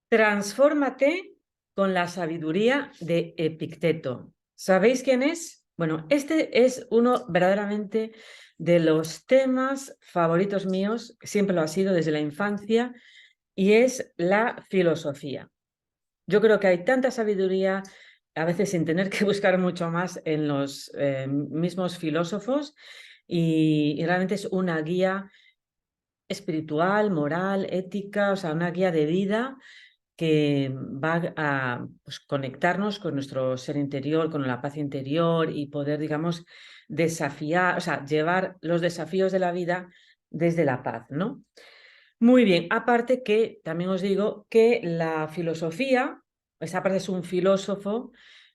Transfórmate con la sabiduría de Epicteto. ¿Sabéis quién es? Bueno, este es uno verdaderamente de los temas favoritos míos, siempre lo ha sido desde la infancia, y es la filosofía. Yo creo que hay tanta sabiduría, a veces sin tener que buscar mucho más en los mismos filósofos, y realmente es una guía espiritual, moral, ética, o sea, una guía de vida que va a pues, conectarnos con nuestro ser interior, con la paz interior y poder, digamos, desafiar, o sea, llevar los desafíos de la vida desde la paz, ¿no? Muy bien, aparte que también os digo que la filosofía, esa parte es un filósofo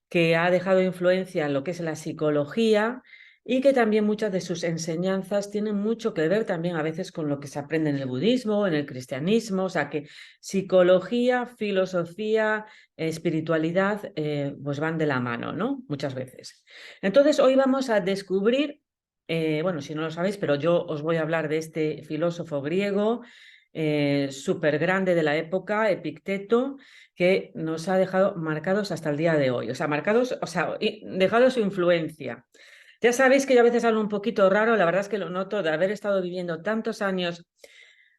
que ha dejado influencia en lo que es la psicología y que también muchas de sus enseñanzas tienen mucho que ver también a veces con lo que se aprende en el budismo, en el cristianismo, o sea que psicología, filosofía, espiritualidad, pues van de la mano, ¿no? Muchas veces. Entonces hoy vamos a descubrir, bueno, si no lo sabéis, pero yo os voy a hablar de este filósofo griego súper grande de la época, Epicteto, que nos ha dejado marcados hasta el día de hoy. O sea, marcados, o sea, dejado su influencia. Ya sabéis que yo a veces hablo un poquito raro, la verdad es que lo noto de haber estado viviendo tantos años.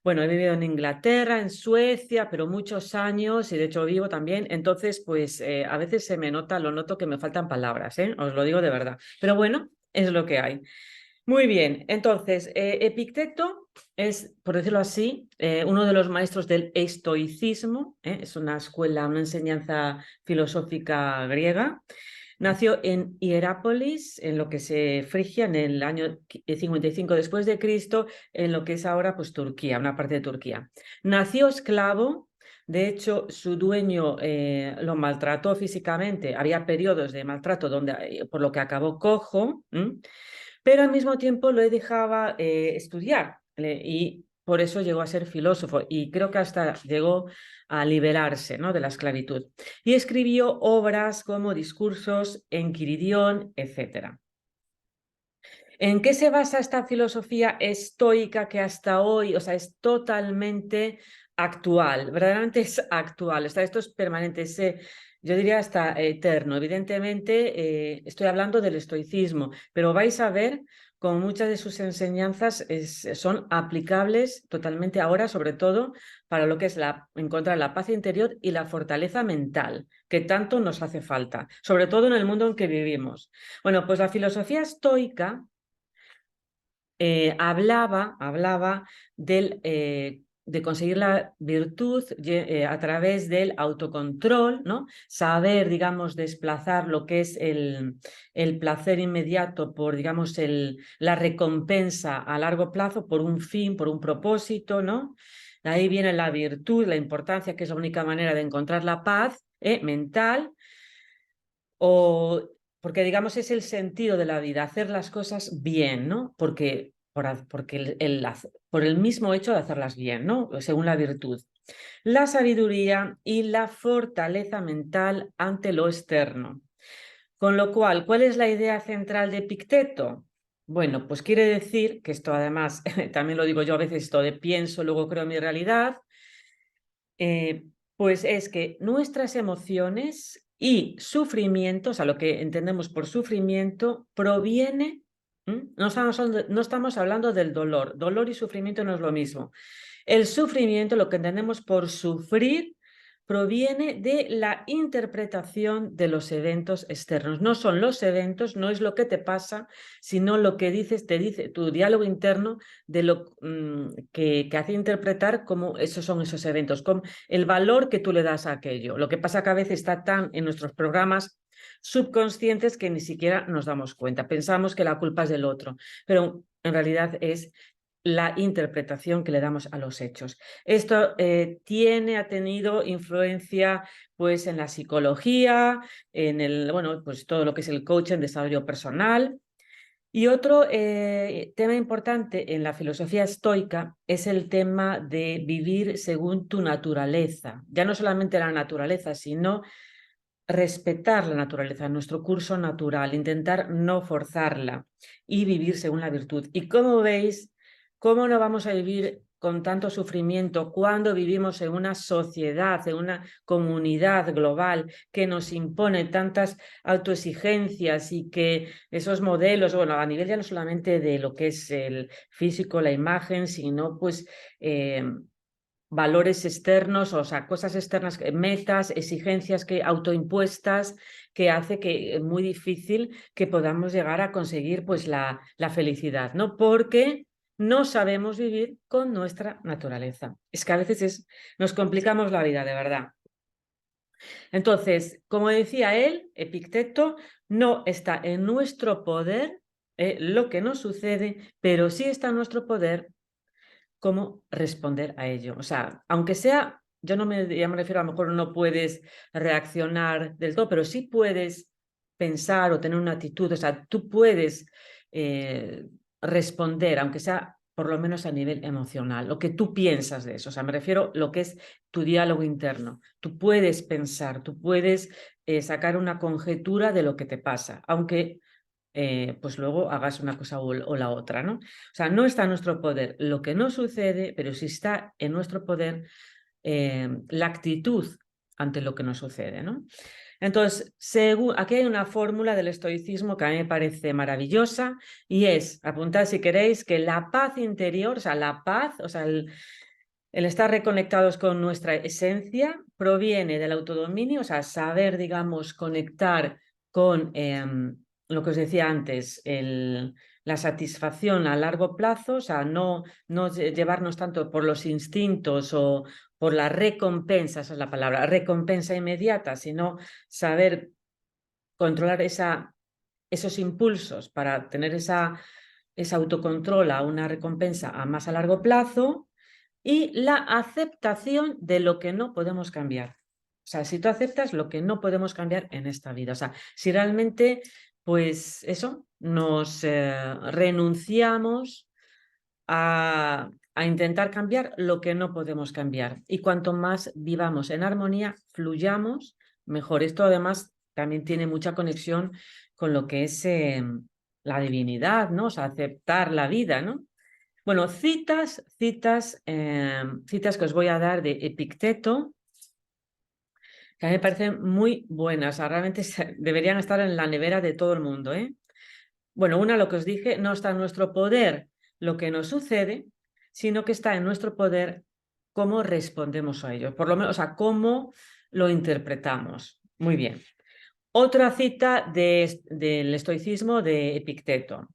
Bueno, he vivido en Inglaterra, en Suecia, pero muchos años y de hecho vivo también. Entonces, pues a veces se me nota, lo noto que me faltan palabras, ¿eh? Os lo digo de verdad. Pero bueno, es lo que hay. Muy bien, entonces, Epicteto es, por decirlo así, uno de los maestros del estoicismo, es una escuela, una enseñanza filosófica griega. Nació en Hierápolis, en lo que es Frigia, en el año 55 después de Cristo, en lo que es ahora pues Turquía, una parte de Turquía. Nació esclavo, de hecho su dueño lo maltrató físicamente, había periodos de maltrato donde, por lo que acabó cojo, pero al mismo tiempo lo dejaba estudiar y por eso llegó a ser filósofo y creo que hasta llegó a liberarse, ¿no?, de la esclavitud. Y escribió obras como Discursos, Enquiridión, etc. ¿En qué se basa esta filosofía estoica que hasta hoy, o sea, es totalmente actual? Verdaderamente es actual, esto es permanente, yo diría hasta eterno. Evidentemente, estoy hablando del estoicismo, pero vais a ver como muchas de sus enseñanzas son aplicables totalmente ahora, sobre todo para lo que es encontrar la paz interior y la fortaleza mental, que tanto nos hace falta, sobre todo en el mundo en que vivimos. Bueno, pues la filosofía estoica hablaba de conseguir la virtud a través del autocontrol, ¿no? Saber, digamos, desplazar lo que es el placer inmediato por, digamos, la recompensa a largo plazo por un fin, por un propósito, ¿no? De ahí viene la virtud, la importancia, que es la única manera de encontrar la paz mental, porque digamos es el sentido de la vida, hacer las cosas bien, ¿no? Porque por el mismo hecho de hacerlas bien, ¿no? Según la virtud. La sabiduría y la fortaleza mental ante lo externo. Con lo cual, ¿cuál es la idea central de Epicteto? Bueno, pues quiere decir, que esto además, también lo digo yo a veces, esto de pienso, luego creo mi realidad, pues es que nuestras emociones y sufrimiento, o sea, lo que entendemos por sufrimiento, proviene, no estamos hablando del dolor, dolor y sufrimiento no es lo mismo. El sufrimiento, lo que entendemos por sufrir, proviene de la interpretación de los eventos externos. No son los eventos, no es lo que te pasa, sino lo que dices, te dice tu diálogo interno de lo que hace interpretar cómo esos son esos eventos, con el valor que tú le das a aquello. Lo que pasa que a veces está tan en nuestros programas subconscientes que ni siquiera nos damos cuenta. Pensamos que la culpa es del otro, pero en realidad es la interpretación que le damos a los hechos. Esto ha tenido influencia pues en la psicología, bueno, pues todo lo que es el coaching, desarrollo personal. Y otro tema importante en la filosofía estoica es el tema de vivir según tu naturaleza. Ya no solamente la naturaleza, sino respetar la naturaleza, nuestro curso natural, intentar no forzarla y vivir según la virtud. Y como veis, ¿cómo no vamos a vivir con tanto sufrimiento, cuando vivimos en una sociedad, en una comunidad global que nos impone tantas autoexigencias y que esos modelos, bueno, a nivel ya no solamente de lo que es el físico, la imagen, sino pues valores externos, o sea, cosas externas, metas, exigencias que autoimpuestas, que hace que es muy difícil que podamos llegar a conseguir pues la felicidad, ¿no? Porque no sabemos vivir con nuestra naturaleza. Es que a veces nos complicamos la vida, de verdad. Entonces, como decía él, Epicteto, no está en nuestro poder lo que nos sucede, pero sí está en nuestro poder cómo responder a ello. O sea, aunque sea, yo no ya me refiero, a lo mejor no puedes reaccionar del todo, pero sí puedes pensar o tener una actitud, o sea, tú puedes responder, aunque sea por lo menos a nivel emocional, lo que tú piensas de eso. O sea, me refiero a lo que es tu diálogo interno. Tú puedes pensar, tú puedes sacar una conjetura de lo que te pasa, aunque pues luego hagas una cosa o la otra, ¿no? O sea, no está en nuestro poder lo que no sucede, pero sí está en nuestro poder la actitud ante lo que nos sucede, ¿no? Entonces, aquí hay una fórmula del estoicismo que a mí me parece maravillosa y es, apuntad si queréis, que la paz interior, o sea, la paz, o sea, el estar reconectados con nuestra esencia proviene del autodominio, o sea, saber, digamos, conectar con lo que os decía antes, la satisfacción a largo plazo, o sea, no llevarnos tanto por los instintos o por la recompensa, esa es la palabra, recompensa inmediata, sino saber controlar esos impulsos para tener ese autocontrol a una recompensa a más a largo plazo y la aceptación de lo que no podemos cambiar. O sea, si tú aceptas lo que no podemos cambiar en esta vida, o sea, si realmente, pues eso, nos renunciamos a intentar cambiar lo que no podemos cambiar. Y cuanto más vivamos en armonía, fluyamos, mejor. Esto además también tiene mucha conexión con lo que es la divinidad, ¿no? O sea, aceptar la vida, ¿no? Bueno, citas que os voy a dar de Epicteto, que a mí me parecen muy buenas, o sea, realmente deberían estar en la nevera de todo el mundo, ¿eh? Bueno, una, lo que os dije, no está en nuestro poder lo que nos sucede, sino que está en nuestro poder cómo respondemos a ello, por lo menos, o sea, cómo lo interpretamos. Muy bien. Otra cita del estoicismo de Epicteto.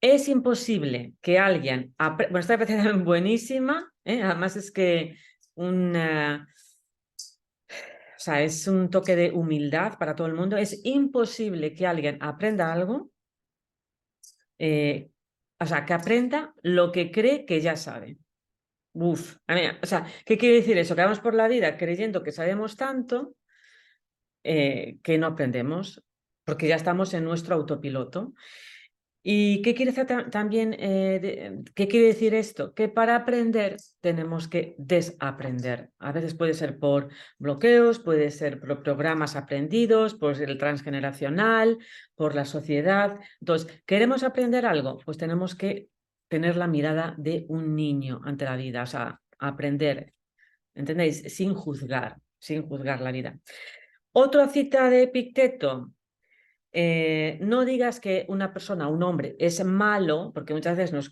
Es imposible que alguien bueno, esta me parece buenísima, ¿eh? Además es que o sea, es un toque de humildad para todo el mundo. Es imposible que alguien aprenda algo, o sea, que aprenda lo que cree que ya sabe. Uf, o sea, ¿qué quiere decir eso? Que vamos por la vida creyendo que sabemos tanto que no aprendemos, porque ya estamos en nuestro autopiloto. ¿Y qué quiere decir también? ¿Qué quiere decir esto? Que para aprender tenemos que desaprender. A veces puede ser por bloqueos, puede ser por programas aprendidos, por el transgeneracional, por la sociedad. Entonces, ¿queremos aprender algo? Pues tenemos que tener la mirada de un niño ante la vida, o sea, aprender, ¿entendéis? Sin juzgar la vida. Otra cita de Epicteto. No digas que una persona, un hombre, es malo, porque muchas veces nos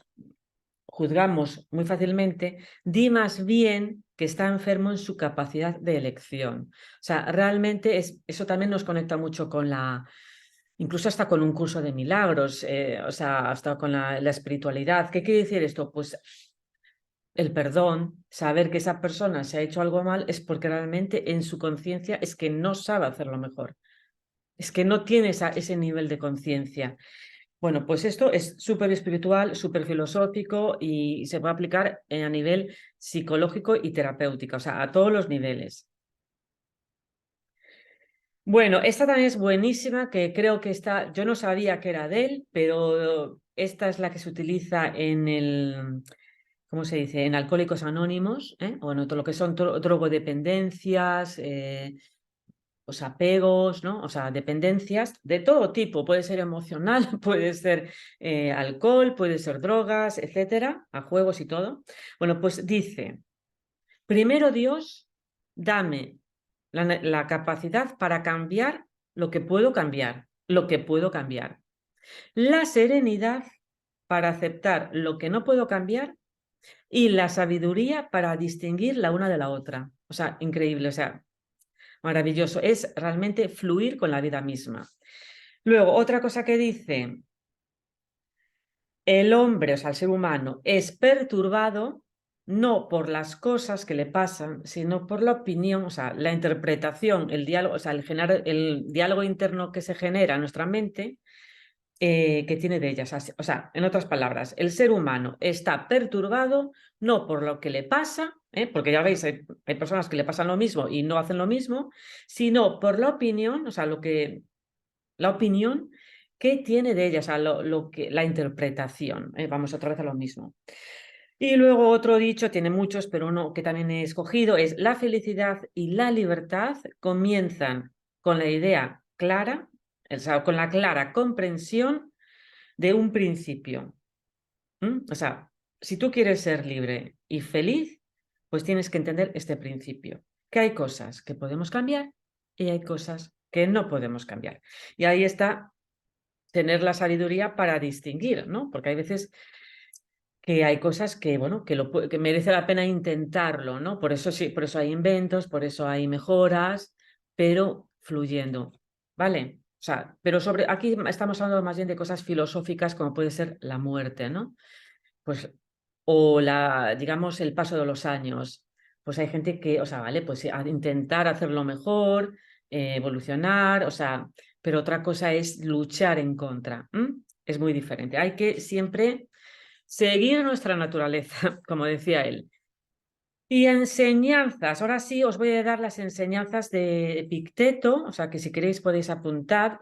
juzgamos muy fácilmente, di más bien que está enfermo en su capacidad de elección. O sea, realmente eso también nos conecta mucho con incluso hasta con un curso de milagros, o sea, hasta con la espiritualidad. ¿Qué quiere decir esto? Pues el perdón, saber que esa persona se ha hecho algo mal es porque realmente en su conciencia es que no sabe hacerlo mejor. Es que no tiene ese nivel de conciencia. Bueno, pues esto es súper espiritual, súper filosófico y se puede aplicar a nivel psicológico y terapéutico, o sea, a todos los niveles. Bueno, esta también es buenísima, que creo que yo no sabía que era de él, pero esta es la que se utiliza ¿cómo se dice? En Alcohólicos Anónimos, ¿eh? Bueno, todo lo que son drogodependencias, pues, apegos, ¿no? O sea, dependencias de todo tipo. Puede ser emocional, puede ser alcohol, puede ser drogas, etcétera, a juegos y todo. Bueno, pues dice, primero Dios, dame la capacidad para cambiar lo que puedo cambiar, lo que puedo cambiar. La serenidad para aceptar lo que no puedo cambiar y la sabiduría para distinguir la una de la otra. O sea, increíble, o sea, maravilloso. Es realmente fluir con la vida misma. Luego, otra cosa que dice, el hombre, o sea, el ser humano, es perturbado no por las cosas que le pasan, sino por la opinión, o sea, la interpretación, el diálogo, o sea, el diálogo interno que se genera en nuestra mente que tiene de ellas. O sea, en otras palabras, el ser humano está perturbado no por lo que le pasa, porque ya veis, hay personas que le pasan lo mismo y no hacen lo mismo, sino por la opinión, o sea, la opinión que tiene de ellas, o sea, la interpretación. Vamos otra vez a lo mismo. Y luego otro dicho, tiene muchos, pero uno que también he escogido, es la felicidad y la libertad comienzan con la idea clara, o sea, con la clara comprensión de un principio. O sea, si tú quieres ser libre y feliz, pues tienes que entender este principio, que hay cosas que podemos cambiar y hay cosas que no podemos cambiar. Y ahí está tener la sabiduría para distinguir, ¿no? Porque hay veces que hay cosas que, bueno, que merece la pena intentarlo, ¿no? Por eso sí, por eso hay inventos, por eso hay mejoras, pero fluyendo, ¿vale? O sea, pero aquí estamos hablando más bien de cosas filosóficas como puede ser la muerte, ¿no? Pues, o digamos, el paso de los años. Pues hay gente que, o sea, vale, pues a intentar hacerlo mejor, evolucionar, o sea, pero otra cosa es luchar en contra. Es muy diferente. Hay que siempre seguir nuestra naturaleza, como decía él. Y enseñanzas, ahora sí os voy a dar las enseñanzas de Epicteto, o sea que si queréis podéis apuntar,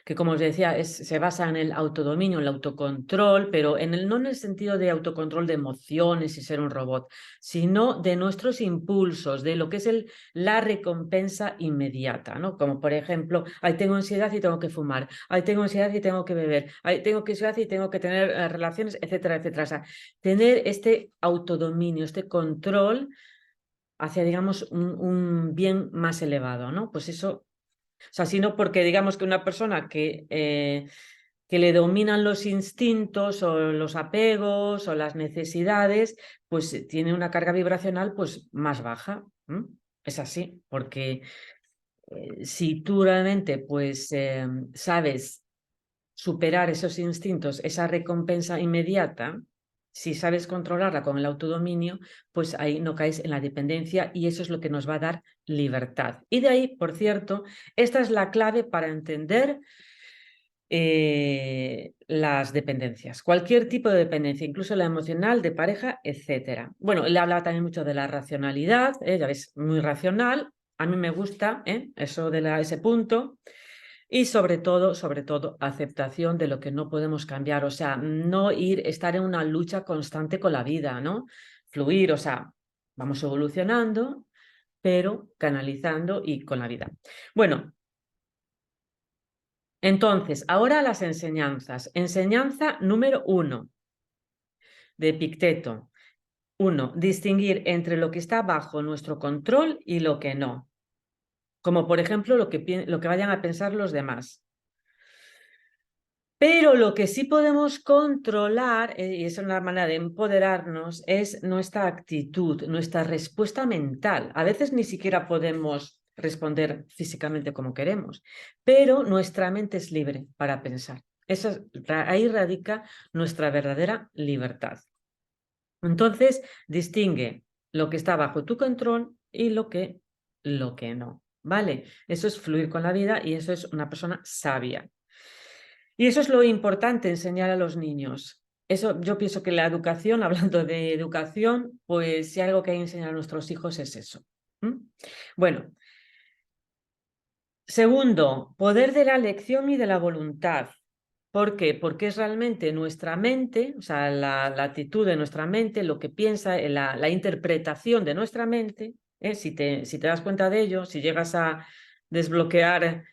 que como os decía, se basa en el autodominio, en el autocontrol, pero no en el sentido de autocontrol de emociones y ser un robot, sino de nuestros impulsos, de lo que es la recompensa inmediata, ¿no? Como por ejemplo, ahí tengo ansiedad y tengo que fumar, ahí tengo ansiedad y tengo que beber, ahí tengo ansiedad y tengo que tener relaciones, etcétera, etcétera. O sea, tener este autodominio, este control hacia, digamos, un bien más elevado, ¿no? Pues eso, o sea, sino porque digamos que una persona que le dominan los instintos o los apegos o las necesidades, pues tiene una carga vibracional pues más baja. Es así, porque si tú realmente pues sabes superar esos instintos, esa recompensa inmediata, si sabes controlarla con el autodominio, pues ahí no caes en la dependencia y eso es lo que nos va a dar libertad. Y de ahí, por cierto, esta es la clave para entender las dependencias, cualquier tipo de dependencia, incluso la emocional, de pareja, etcétera. Bueno, él hablaba también mucho de la racionalidad, ya ves, muy racional. A mí me gusta eso de ese punto. Y sobre todo, aceptación de lo que no podemos cambiar, o sea, no estar en una lucha constante con la vida, ¿no? Fluir, o sea, vamos evolucionando, pero canalizando y con la vida. Bueno, entonces, ahora las enseñanzas. Enseñanza número 1 de Epicteto. 1. Distinguir entre lo que está bajo nuestro control y lo que no. Como por ejemplo lo que vayan a pensar los demás. Pero lo que sí podemos controlar, y es una manera de empoderarnos, es nuestra actitud, nuestra respuesta mental. A veces ni siquiera podemos responder físicamente como queremos, pero nuestra mente es libre para pensar. Ahí radica nuestra verdadera libertad. Entonces, distingue lo que está bajo tu control y lo que no. ¿Vale? Eso es fluir con la vida y eso es una persona sabia. Y eso es lo importante, enseñar a los niños. Eso, yo pienso que la educación, hablando de educación, pues si algo que hay que enseñar a nuestros hijos es eso. Bueno, segundo, poder de la elección y de la voluntad. ¿Por qué? Porque es realmente nuestra mente, o sea, la actitud de nuestra mente, lo que piensa, la interpretación de nuestra mente, Si te das cuenta de ello, si llegas a desbloquear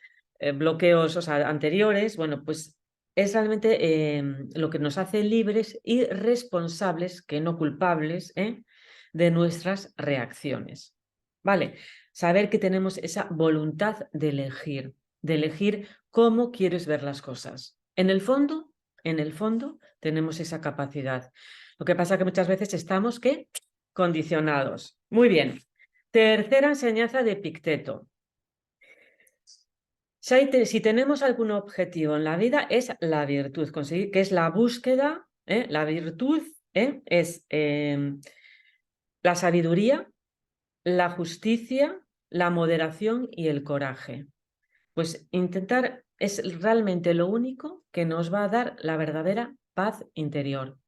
bloqueos, o sea, anteriores, bueno, pues es realmente lo que nos hace libres y responsables, que no culpables, de nuestras reacciones. ¿Vale? Saber que tenemos esa voluntad de elegir cómo quieres ver las cosas. En el fondo, tenemos esa capacidad. Lo que pasa es que muchas veces estamos, ¿qué? Condicionados. Muy bien. Tercera enseñanza de Epicteto. Si tenemos algún objetivo en la vida, es la virtud, conseguir, que es la búsqueda, la virtud es la sabiduría, la justicia, la moderación y el coraje. Pues intentar es realmente lo único que nos va a dar la verdadera paz interior.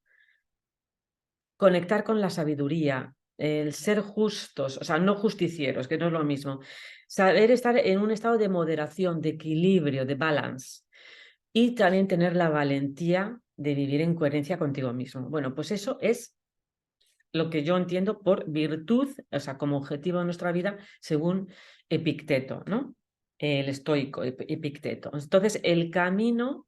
Conectar con la sabiduría, el ser justos, o sea, no justicieros, que no es lo mismo. Saber estar en un estado de moderación, de equilibrio, de balance. Y también tener la valentía de vivir en coherencia contigo mismo. Bueno, pues eso es lo que yo entiendo por virtud, o sea, como objetivo de nuestra vida, según Epicteto, ¿no? El estoico Epicteto. Entonces, el camino,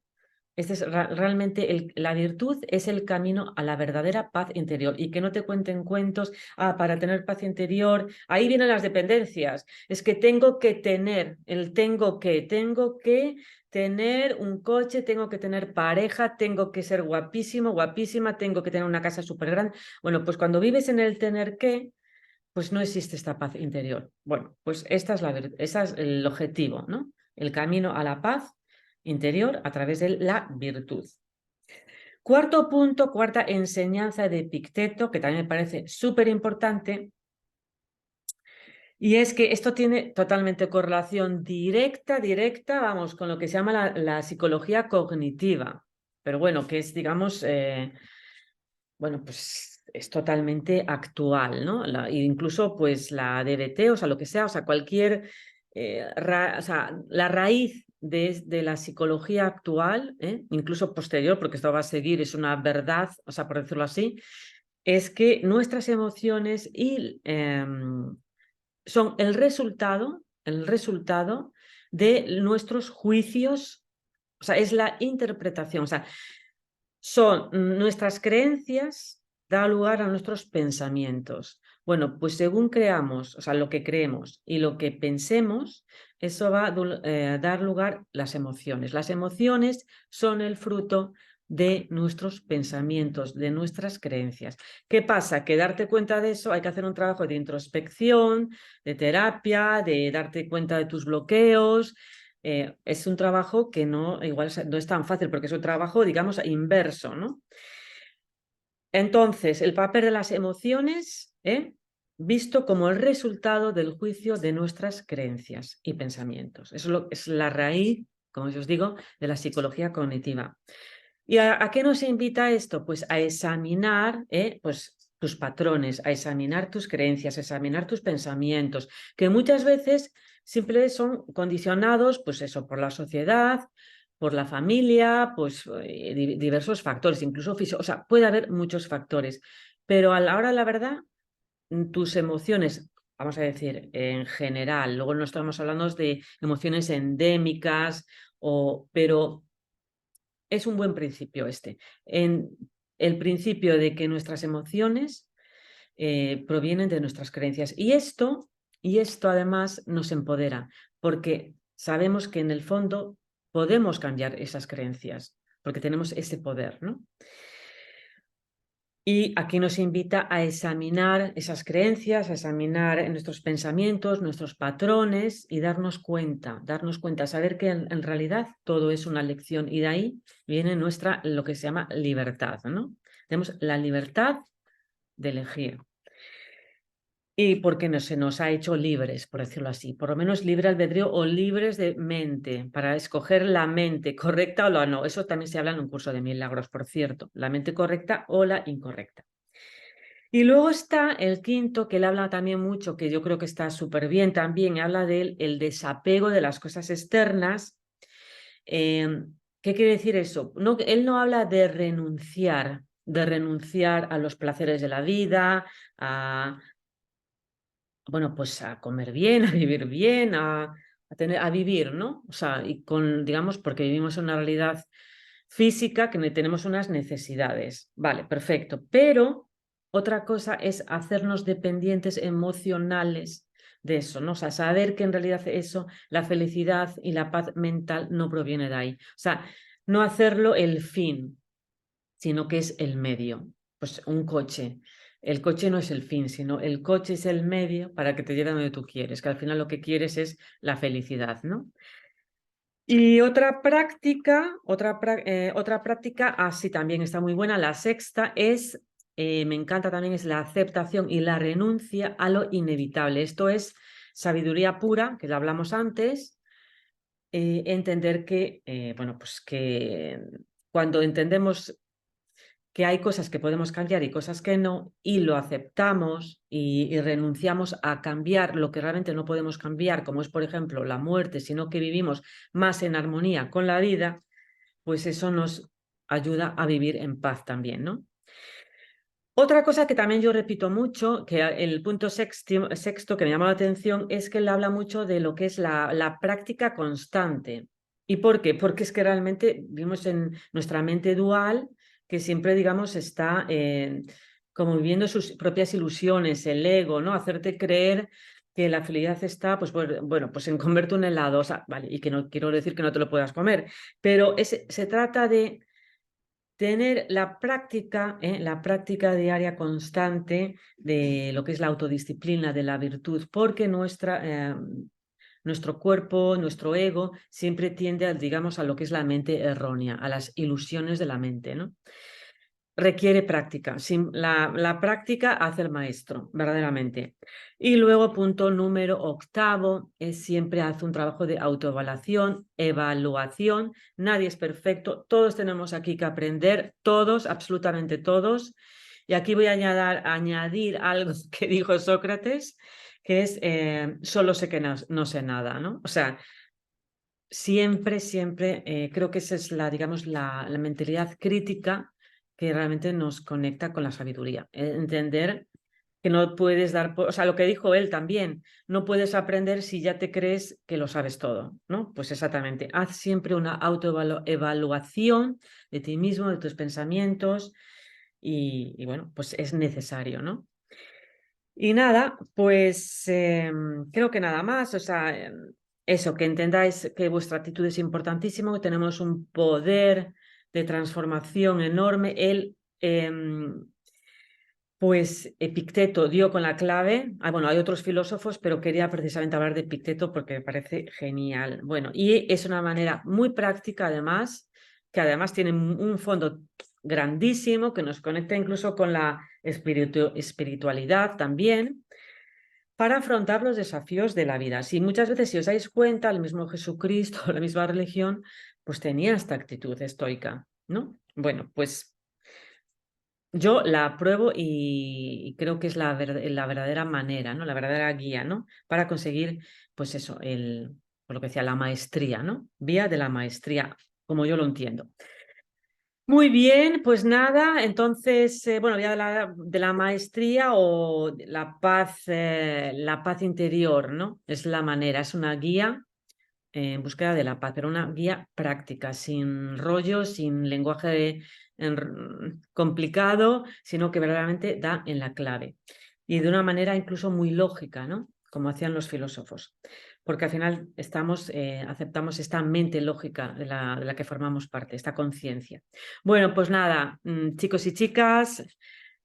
realmente la virtud es el camino a la verdadera paz interior y que no te cuenten cuentos, para tener paz interior, ahí vienen las dependencias, es que tengo que tener, tengo que tener un coche, tengo que tener pareja, tengo que ser guapísimo, guapísima, tengo que tener una casa súper grande. Bueno, pues cuando vives en el tener que, pues no existe esta paz interior. Bueno, pues esta es el objetivo, ¿no? El camino a la paz interior a través de la virtud. Cuarto punto, cuarta enseñanza de Epicteto, que también me parece súper importante, y es que esto tiene totalmente correlación directa, vamos, con lo que se llama la psicología cognitiva, pero bueno, que es, digamos, bueno, pues es totalmente actual, ¿no? Incluso pues la DBT, o sea, lo que sea, o sea, cualquier, o sea, la raíz de la psicología actual, incluso posterior, porque esto va a seguir, es una verdad, o sea, por decirlo así, es que nuestras emociones son el resultado de nuestros juicios, o sea, es la interpretación, o sea, son nuestras creencias, da lugar a nuestros pensamientos. Bueno, pues según creamos, o sea, lo que creemos y lo que pensemos, eso va a dar lugar a las emociones. Las emociones son el fruto de nuestros pensamientos, de nuestras creencias. ¿Qué pasa? Que darte cuenta de eso hay que hacer un trabajo de introspección, de terapia, de darte cuenta de tus bloqueos. Es un trabajo que igual no es tan fácil porque es un trabajo, digamos, inverso, ¿no? Entonces, el papel de las emociones, visto como el resultado del juicio de nuestras creencias y pensamientos. Eso es la raíz, como os digo, de la psicología cognitiva. ¿Y a qué nos invita esto? Pues a examinar pues, tus patrones, a examinar tus creencias, a examinar tus pensamientos, que muchas veces siempre son condicionados, pues eso, por la sociedad, por la familia, pues diversos factores, incluso físicos, o sea, puede haber muchos factores, pero a la hora de la verdad, tus emociones, vamos a decir, en general, luego no estamos hablando de emociones endémicas, pero es un buen principio este. El principio de que nuestras emociones provienen de nuestras creencias. Y esto además nos empodera, porque sabemos que en el fondo podemos cambiar esas creencias, porque tenemos ese poder, ¿no? Y aquí nos invita a examinar esas creencias, a examinar nuestros pensamientos, nuestros patrones y darnos cuenta, saber que en realidad todo es una lección y de ahí viene lo que se llama libertad, ¿no? Tenemos la libertad de elegir. Y porque se nos ha hecho libres, por decirlo así, por lo menos libre albedrío o libres de mente, para escoger la mente correcta o la no. Eso también se habla en un curso de milagros, por cierto, la mente correcta o la incorrecta. Y luego está el quinto, que él habla también mucho, que yo creo que está súper bien también, habla del el desapego de las cosas externas. ¿Qué quiere decir eso? No, él no habla de renunciar a los placeres de la vida, bueno, pues a comer bien, a vivir bien, a vivir, ¿no? O sea, y con, digamos, porque vivimos en una realidad física que tenemos unas necesidades. Vale, perfecto. Pero otra cosa es hacernos dependientes emocionales de eso, ¿no? O sea, saber que en realidad eso, la felicidad y la paz mental no proviene de ahí. O sea, no hacerlo el fin, sino que es el medio. Pues un coche. El coche no es el fin, sino el coche es el medio para que te lleve a donde tú quieres, que al final lo que quieres es la felicidad, ¿no? Y otra práctica, así también está muy buena, la sexta es, me encanta también, es la aceptación y la renuncia a lo inevitable. Esto es sabiduría pura, que lo hablamos antes, entender que, bueno, pues que cuando entendemos que hay cosas que podemos cambiar y cosas que no, y lo aceptamos y renunciamos a cambiar lo que realmente no podemos cambiar, como es, por ejemplo, la muerte, sino que vivimos más en armonía con la vida, pues eso nos ayuda a vivir en paz también, ¿no? Otra cosa que también yo repito mucho, que el punto sexto que me llama la atención, es que él habla mucho de lo que es la práctica constante. ¿Y por qué? Porque es que realmente vivimos en nuestra mente dual, que siempre, digamos, está como viviendo sus propias ilusiones, el ego, ¿no? Hacerte creer que la felicidad está, pues bueno, pues en comerte un helado, o sea, vale, y que no quiero decir que no te lo puedas comer, pero se trata de tener la práctica diaria constante de lo que es la autodisciplina, de la virtud, porque nuestro cuerpo, nuestro ego, siempre tiende, digamos, a lo que es la mente errónea, a las ilusiones de la mente, ¿no? Requiere práctica. La práctica hace el maestro, verdaderamente. Y luego, punto número octavo, es siempre hace un trabajo de autoevaluación, evaluación. Nadie es perfecto, todos tenemos aquí que aprender, todos, absolutamente todos. Y aquí voy a añadir algo que dijo Sócrates, que es solo sé que no sé nada, ¿no? O sea, siempre, creo que esa es digamos, la mentalidad crítica que realmente nos conecta con la sabiduría. Entender que no puedes o sea, lo que dijo él también, no puedes aprender si ya te crees que lo sabes todo, ¿no? Pues exactamente, haz siempre una autoevaluación de ti mismo, de tus pensamientos y bueno, pues es necesario, ¿no? Y nada, pues creo que nada más, o sea, eso, que entendáis que vuestra actitud es importantísimo, que tenemos un poder de transformación enorme. Él, pues Epicteto dio con la clave, bueno, hay otros filósofos, pero quería precisamente hablar de Epicteto porque me parece genial. Bueno, y es una manera muy práctica además, que además tiene un fondo grandísimo que nos conecta incluso con la espiritualidad también para afrontar los desafíos de la vida. Si muchas veces, si os dais cuenta, el mismo Jesucristo, la misma religión, pues tenía esta actitud estoica, ¿no? Bueno, pues yo la apruebo y creo que es la verdadera manera, ¿no? La verdadera guía, ¿no? Para conseguir, pues eso, por lo que decía, la maestría, ¿no? Vía de la maestría, como yo lo entiendo. Muy bien, pues nada, entonces, bueno, ya de la maestría o la paz interior, ¿no? Es la manera, es una guía en búsqueda de la paz, pero una guía práctica, sin rollo, sin lenguaje complicado, sino que verdaderamente da en la clave. Y de una manera incluso muy lógica, ¿no? Como hacían los filósofos. Porque al final aceptamos esta mente lógica de la que formamos parte, esta conciencia. Bueno, pues nada, chicos y chicas,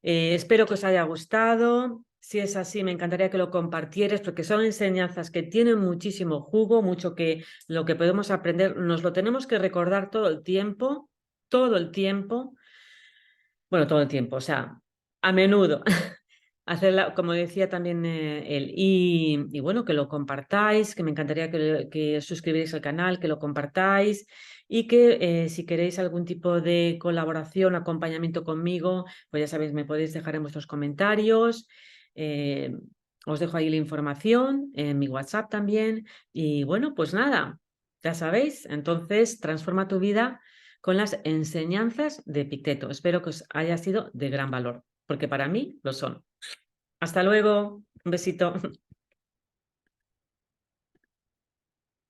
espero que os haya gustado. Si es así, me encantaría que lo compartieras porque son enseñanzas que tienen muchísimo jugo, mucho que lo que podemos aprender, nos lo tenemos que recordar todo el tiempo, bueno, todo el tiempo, o sea, a menudo. Hacerla, como decía también él, y bueno, que lo compartáis, que me encantaría que suscribáis al canal, que lo compartáis y que si queréis algún tipo de colaboración, acompañamiento conmigo, pues ya sabéis, me podéis dejar en vuestros comentarios. eh, Os dejo ahí la información, en mi WhatsApp también. Y bueno, pues nada, ya sabéis, entonces transforma tu vida con las enseñanzas de Epicteto. Espero que os haya sido de gran valor, porque para mí lo son. Hasta luego. Un besito.